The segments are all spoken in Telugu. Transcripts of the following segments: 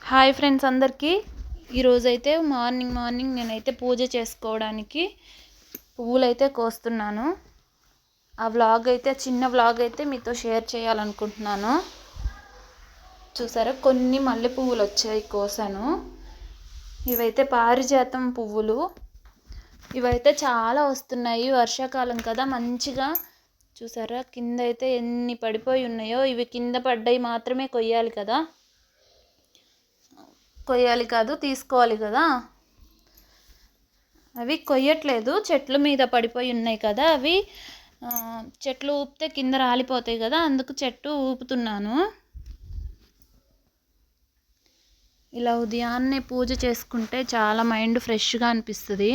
హాయ్ ఫ్రెండ్స్ అందరికీ ఈరోజైతే మార్నింగ్ నేనైతే పూజ చేసుకోవడానికి పువ్వులైతే కోస్తున్నాను. ఆ వ్లాగ్ అయితే చిన్న వ్లాగ్ అయితే మీతో షేర్ చేయాలనుకుంటున్నాను. చూసారా, కొన్ని మల్లె పువ్వులు వచ్చాయి, కోసాను. ఇవైతే పారిజాతం పువ్వులు. ఇవైతే చాలా వస్తున్నాయి, వర్షాకాలం కదా. మంచిగా చూసారా, కింద అయితే ఎన్ని పడిపోయి ఉన్నాయో. ఇవి కింద పడ్డాయి మాత్రమే కొయ్యాలి కదా, తీసుకోవాలి కదా. అవి కొయ్యట్లేదు, చెట్ల మీద పడిపోయి ఉన్నాయి కదా. అవి చెట్లు ఊపితే కింద రాలిపోతాయి కదా, అందుకు చెట్టు ఊపుతున్నాను. ఇలా ఉదయాన్నే పూజ చేసుకుంటే చాలా మైండ్ ఫ్రెష్గా అనిపిస్తుంది.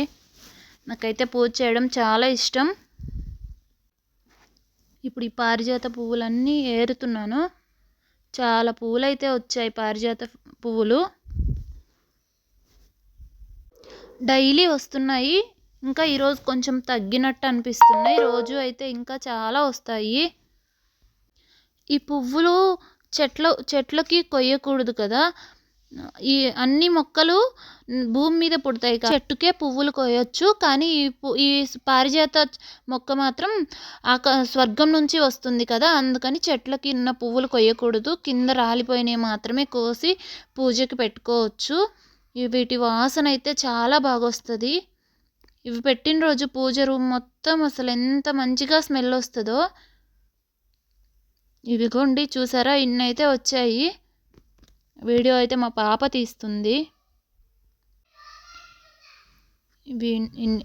నాకైతే పూజ చేయడం చాలా ఇష్టం. ఇప్పుడు ఈ పారిజాత పువ్వులన్నీ ఏరుతున్నాను. చాలా పువ్వులు అయితే వచ్చాయి, పారిజాత పువ్వులు డైలీ వస్తున్నాయి. ఇంకా ఈరోజు కొంచెం తగ్గినట్టు అనిపిస్తున్నాయి. రోజు అయితే ఇంకా చాలా వస్తాయి. ఈ పువ్వులు చెట్లకి కొయ్యకూడదు కదా. ఈ అన్ని మొక్కలు భూమి మీద పుడతాయి, చెట్టుకే పువ్వులు కొయ్యొచ్చు. కానీ ఈ పారిజాత మొక్క మాత్రం స్వర్గం నుంచి వస్తుంది కదా, అందుకని చెట్లకి ఉన్న పువ్వులు కొయ్యకూడదు. కింద రాలిపోయినవి మాత్రమే కోసి పూజకి పెట్టుకోవచ్చు. వీటి వాసన అయితే చాలా బాగా వస్తుంది. ఇవి పెట్టిన రోజు పూజ రూమ్ మొత్తం అసలు ఎంత మంచిగా స్మెల్ వస్తుందో. ఇవిగోండి, చూసారా, ఇన్ని అయితే వచ్చాయి. వీడియో అయితే మా పాప తీస్తుంది.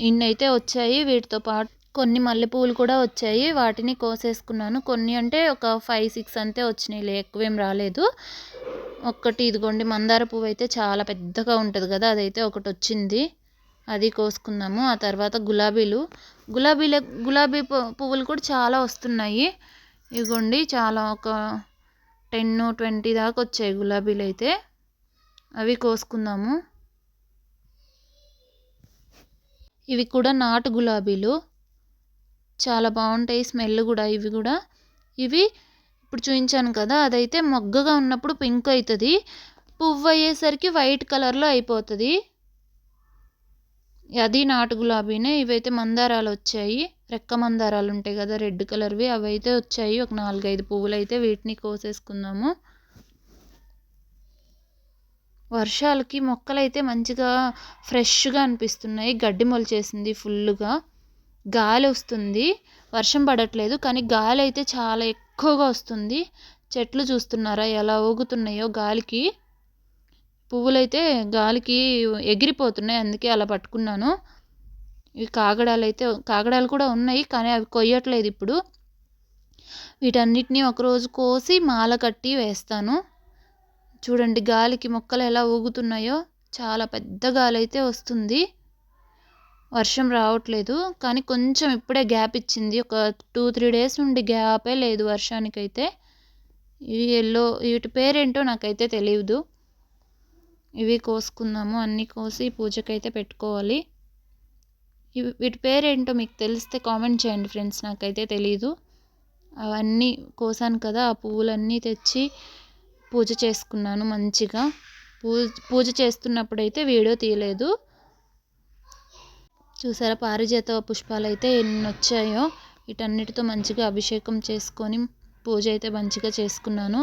ఇన్ని అయితే వచ్చాయి. వీటితో పాటు కొన్ని మల్లెపూలు కూడా వచ్చాయి, వాటిని కోసేసుకున్నాను. కొన్ని అంటే ఒక 5-6 అంతే వచ్చినాయి, ఎక్కువేం రాలేదు. ఒక్కటి ఇదిగోండి, మందార పువ్వు అయితే చాలా పెద్దగా ఉంటుంది కదా, అదైతే ఒకటి వచ్చింది, అది కోసుకుందాము. ఆ తర్వాత గులాబీ పువ్వులు కూడా చాలా వస్తున్నాయి. ఇదిగోండి, చాలా ఒక 10-20 దాకా వచ్చాయి గులాబీలు అయితే, అవి కోసుకుందాము. ఇవి కూడా నాటు గులాబీలు, చాలా బాగుంటాయి స్మెల్ కూడా. ఇవి ఇప్పుడు చూపించాను కదా, అదైతే మొగ్గగా ఉన్నప్పుడు పింక్ అవుతుంది, పువ్వు అయ్యేసరికి వైట్ కలర్లో అయిపోతుంది. అది నాటు గులాబీనే. ఇవైతే మందారాలు వచ్చాయి, రెక్క మందారాలు ఉంటాయి కదా, రెడ్ కలర్వి, అవి అయితే వచ్చాయి. ఒక 4-5 పువ్వులు అయితే, వీటిని కోసేసుకుందాము. వర్షాలకి మొక్కలైతే మంచిగా ఫ్రెష్గా అనిపిస్తున్నాయి. గడ్డి మొలిచేసింది ఫుల్గా, గాలి వస్తుంది. వర్షం పడట్లేదు కానీ గాలి అయితే చాలా ఎక్కువగా వస్తుంది. చెట్లు చూస్తున్నారా ఎలా ఊగుతున్నాయో గాలికి. పువ్వులైతే గాలికి ఎగిరిపోతున్నాయి, అందుకే అలా పట్టుకున్నాను. ఇవి కాగడాలు కూడా ఉన్నాయి, కానీ అవి కొయ్యట్లేదు ఇప్పుడు. వీటన్నిటిని ఒకరోజు కోసి మాల కట్టి వేస్తాను. చూడండి, గాలికి మొక్కలు ఎలా ఊగుతున్నాయో. చాలా పెద్ద గాలి అయితే వస్తుంది. వర్షం రావట్లేదు, కానీ కొంచెం ఇప్పుడే గ్యాప్ ఇచ్చింది. ఒక 2-3 డేస్ నుండి గ్యాపే లేదు వర్షానికైతే. వీటి పేరేంటో నాకైతే తెలియదు. ఇవి కోసుకుందాము, అన్నీ కోసి పూజకైతే పెట్టుకోవాలి. వీటి పేరేంటో మీకు తెలిస్తే కామెంట్ చేయండి ఫ్రెండ్స్, నాకైతే తెలీదు. అవన్నీ కోసాను కదా, ఆ పువ్వులన్నీ తెచ్చి పూజ చేసుకున్నాను మంచిగా. పూజ చేస్తున్నప్పుడైతే వీడియో తీయలేదు. చూసారా, పారిజాత పుష్పాలు అయితే ఎన్ని వచ్చాయో. వీటన్నిటితో మంచిగా అభిషేకం చేసుకొని పూజ అయితే మంచిగా చేసుకున్నాను.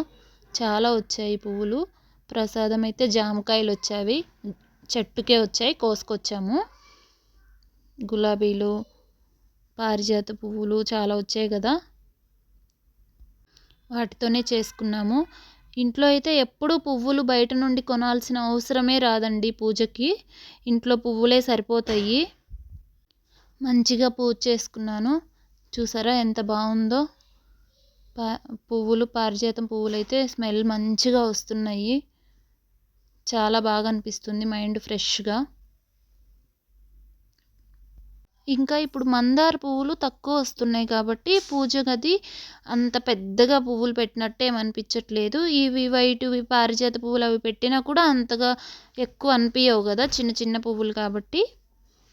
చాలా వచ్చాయి పువ్వులు. ప్రసాదం అయితే జామకాయలు వచ్చాయి, చెట్టుకే వచ్చాయి, కోసుకొచ్చాము. గులాబీలు, పారిజాత పువ్వులు చాలా వచ్చాయి కదా, వాటితోనే చేసుకున్నాము. ఇంట్లో అయితే ఎప్పుడూ పువ్వులు బయట నుండి కొనాల్సిన అవసరమే రాదండి పూజకి. ఇంట్లో పువ్వులే సరిపోతాయి. మంచిగా పూజ చేసుకున్నాను. చూసారా ఎంత బాగుందో. పారిజాతం పువ్వులు అయితే స్మెల్ మంచిగా వస్తున్నాయి. చాలా బాగా అనిపిస్తుంది, మైండ్ ఫ్రెష్గా. ఇంకా ఇప్పుడు మందార పువ్వులు తక్కువ వస్తున్నాయి కాబట్టి పూజ గది అంత పెద్దగా పువ్వులు పెట్టినట్టు ఏమనిపించట్లేదు. ఇవి వైట్వి పారిజాత పువ్వులు అవి పెట్టినా కూడా అంతగా ఎక్కువ అనిపించవు కదా, చిన్న చిన్న పువ్వులు కాబట్టి.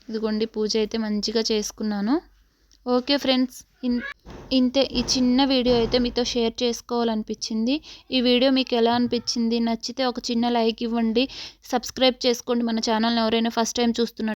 ఇదిగోండి, పూజ అయితే మంచిగా చేసుకున్నాను. ఓకే ఫ్రెండ్స్, ఇంతే. ఈ చిన్న వీడియో అయితే మీతో షేర్ చేసుకోవాలనిపించింది. ఈ వీడియో మీకు ఎలా అనిపించింది? నచ్చితే ఒక చిన్న లైక్ ఇవ్వండి. సబ్స్క్రైబ్ చేసుకోండి మన ఛానల్ని ఎవరైనా ఫస్ట్ టైం చూస్తున్నట్టు.